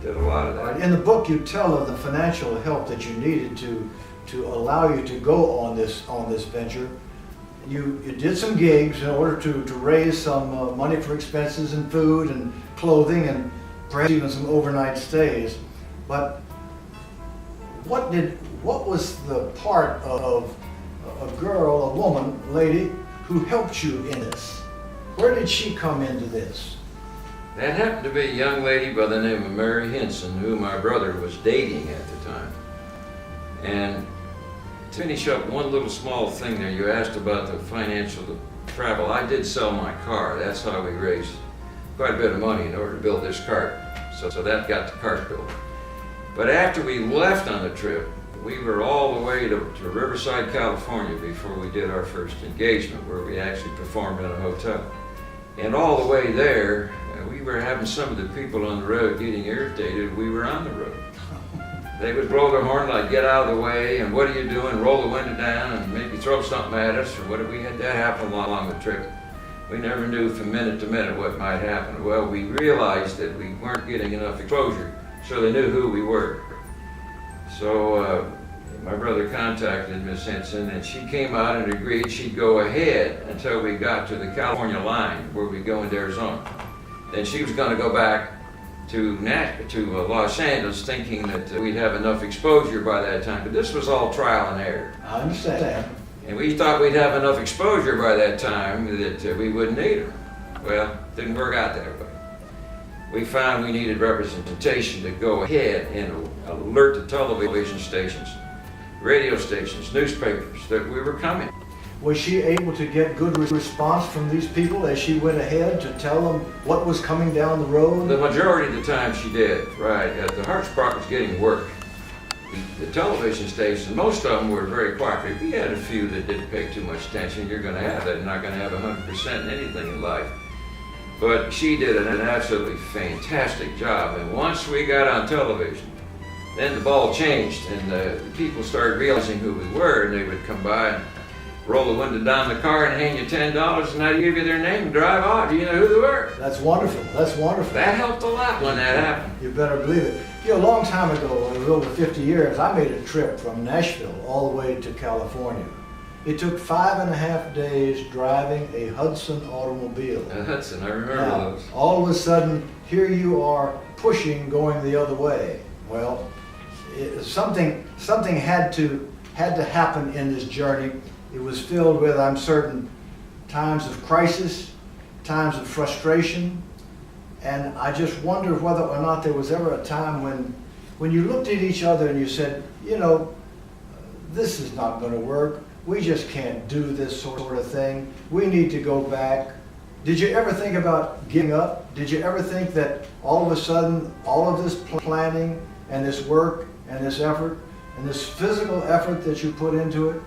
did a lot of that. In the book, you tell of the financial help that you needed to allow you to go on this venture. You did some gigs in order to raise some money for expenses and food and clothing and perhaps even some overnight stays. But what was the part of a girl, a woman, lady, who helped you in this? Where did she come into this? That happened to be a young lady by the name of Mary Henson, who my brother was dating at the time. And to finish up one little small thing there, you asked about the financial travel. I did sell my car. That's how we raised quite a bit of money in order to build this cart. So that got the cart built. But after we left on the trip, we were all the way to Riverside, California before we did our first engagement, where we actually performed in a hotel. And all the way there, we were having some of the people on the road getting irritated. We were on the road. They would blow their horn like, get out of the way, and what are you doing? Roll the window down and maybe throw something at us, or what if we had that happen along the trip? We never knew from minute to minute what might happen. Well, we realized that we weren't getting enough exposure, so they knew who we were. So my brother contacted Miss Henson, and she came out and agreed she'd go ahead until we got to the California line where we go into Arizona. Then she was going to go back to Los Angeles, thinking that we'd have enough exposure by that time. But this was all trial and error. I understand. And we thought we'd have enough exposure by that time that we wouldn't need her. Well, it didn't work out that way. We found we needed representation to go ahead and alert the television stations, radio stations, newspapers that we were coming. Was she able to get good response from these people as she went ahead to tell them what was coming down the road? The majority of the time she did, right. The Heart Spark was getting work. The television stations, most of them were very cooperative. We had a few that didn't pay too much attention. You're going to have that. You're not going to have 100% in anything in life. But she did an absolutely fantastic job. And once we got on television, then the ball changed, and the people started realizing who we were, and they would come by and roll the window down the car and hand you $10, and I'd give you their name and drive off. You know who they were. That's wonderful. That's wonderful. That helped a lot when that happened. You better believe it. You know, a long time ago, it was over 50 years, I made a trip from Nashville all the way to California. It took 5.5 days driving a Hudson automobile. Hudson, I remember those. All of a sudden, here you are pushing, going the other way. Well, something had to happen in this journey. It was filled with, I'm certain, times of crisis, times of frustration, and I just wonder whether or not there was ever a time when you looked at each other and you said, you know, this is not going to work. We just can't do this sort of thing. We need to go back. Did you ever think about giving up? Did you ever think that all of a sudden, all of this planning and this work and this effort and this physical effort that you put into it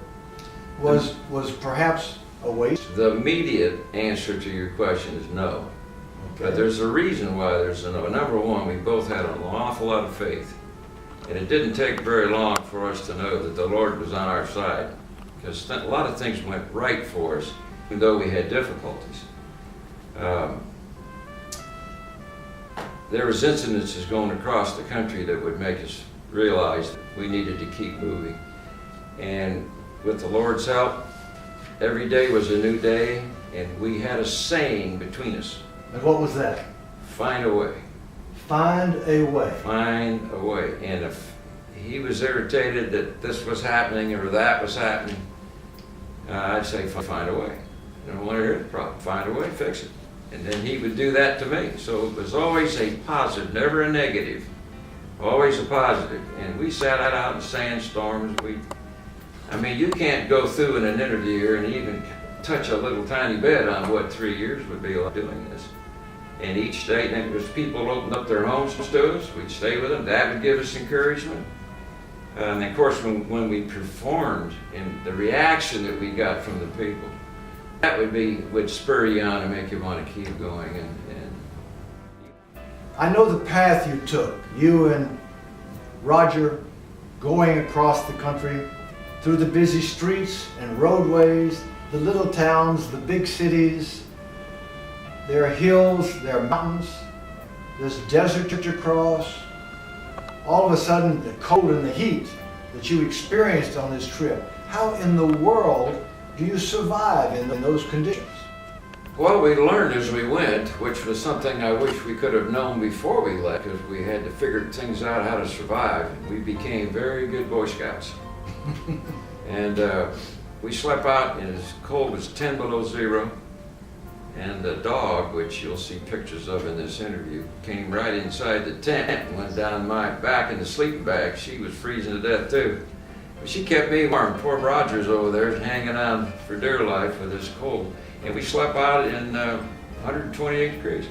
was perhaps a waste? The immediate answer to your question is no. Okay. But there's a reason why there's a no. Number one, we both had an awful lot of faith. And it didn't take very long for us to know that the Lord was on our side. Because a lot of things went right for us, even though we had difficulties. There was incidences going across the country that would make us realize that we needed to keep moving. And with the Lord's help, every day was a new day, and we had a saying between us. And what was that? Find a way. Find a way. Find a way. And if he was irritated that this was happening or that was happening, I'd say find a way. I don't want to hear the problem. Find a way, fix it. And then he would do that to me. So it was always a positive, never a negative. Always a positive. And we sat out in sandstorms. I mean, you can't go through in an interview here and even touch a little tiny bit on what 3 years would be like doing this. And each day, there was people opened up their homes to us. We'd stay with them. That would give us encouragement. And of course, when we performed, and the reaction that we got from the people, that would spur you on and make you want to keep going. And I know the path you took, you and Roger, going across the country, through the busy streets and roadways, the little towns, the big cities. There are hills, there are mountains, there's desert to cross, all of a sudden the cold and the heat that you experienced on this trip, how in the world do you survive in those conditions? Well, we learned as we went, which was something I wish we could have known before we left, because we had to figure things out how to survive. We became very good Boy Scouts. And we slept out in as cold as 10 below zero. And the dog, which you'll see pictures of in this interview, came right inside the tent and went down my back in the sleeping bag. She was freezing to death too. But she kept me warm. Poor Roger's over there hanging on for dear life with this cold. And we slept out in 128 degrees.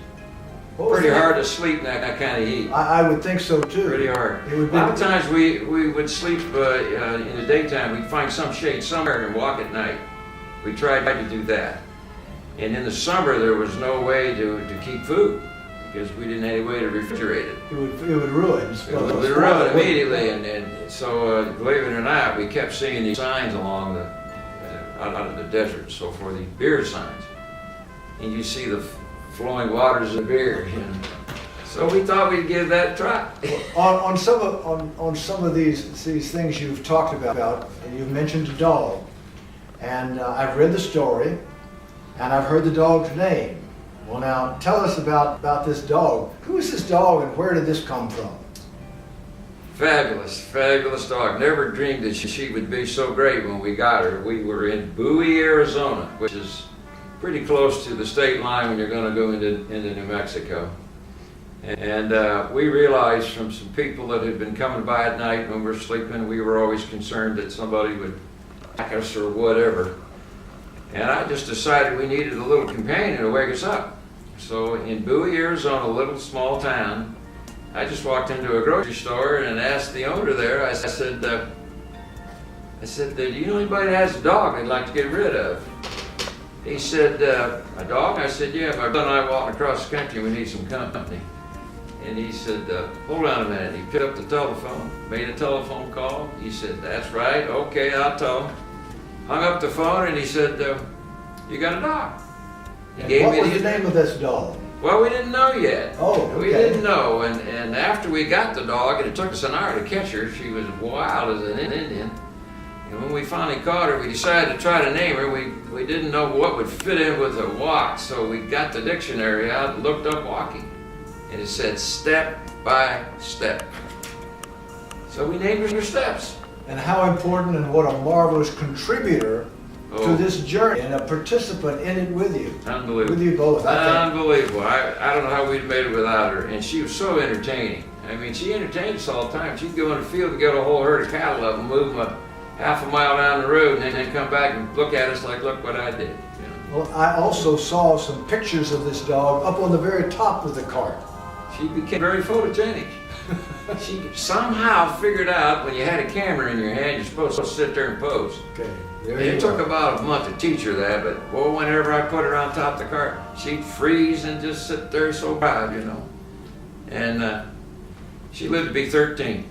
Pretty hard to sleep in that kind of heat. I would think so too. Pretty hard. A lot of times we would sleep in the daytime. We'd find some shade somewhere and walk at night. We tried to do that. And in the summer there was no way to keep food because we didn't have any way to refrigerate it. It would ruin. It would ruin immediately. And so believe it or not, we kept seeing these signs along the out of the desert, so for these beer signs, and you see the flowing waters of beer. You know. So we thought we'd give that a try. on some of these things you've talked about, and you've mentioned a dog, and I've read the story, and I've heard the dog's name. Well, now tell us about this dog. Who is this dog, and where did this come from? Fabulous, fabulous dog. Never dreamed that she would be so great when we got her. We were in Bowie, Arizona, which is pretty close to the state line when you're going to go into New Mexico. And we realized from some people that had been coming by at night when we were sleeping, we were always concerned that somebody would attack us or whatever. And I just decided we needed a little companion to wake us up. So in Bowie, Arizona, a little small town, I just walked into a grocery store and asked the owner there, I said, do you know anybody that has a dog they'd like to get rid of? He said, a dog? I said, yeah, my brother and I walking across the country, we need some company. And he said, hold on a minute. He picked up the telephone, made a telephone call. He said, that's right, okay, I'll tell him. Hung up the phone and he said, you got a dog. What was the name of this dog? Well, we didn't know yet. Oh, okay. We didn't know, and after we got the dog, and it took us an hour to catch her, she was wild as an Indian. And when we finally caught her, we decided to try to name her. We didn't know what would fit in with a walk, so we got the dictionary out and looked up walking. And it said step by step. So we named her Steps. And how important and what a marvelous contributor to this journey and a participant in it with you. Unbelievable. With you both. Unbelievable. I don't know how we'd made it without her. And she was so entertaining. I mean, she entertained us all the time. She'd go in the field and get a whole herd of cattle up and move them half a mile down the road and then come back and look at us like, look what I did. You know? Well, I also saw some pictures of this dog up on the very top of the cart. She became very photogenic. She somehow figured out when you had a camera in your hand, you're supposed to sit there and pose. Okay. It took about a month to teach her that, but boy, whenever I put her on top of the cart, she'd freeze and just sit there so proud, you know. And she lived to be 13.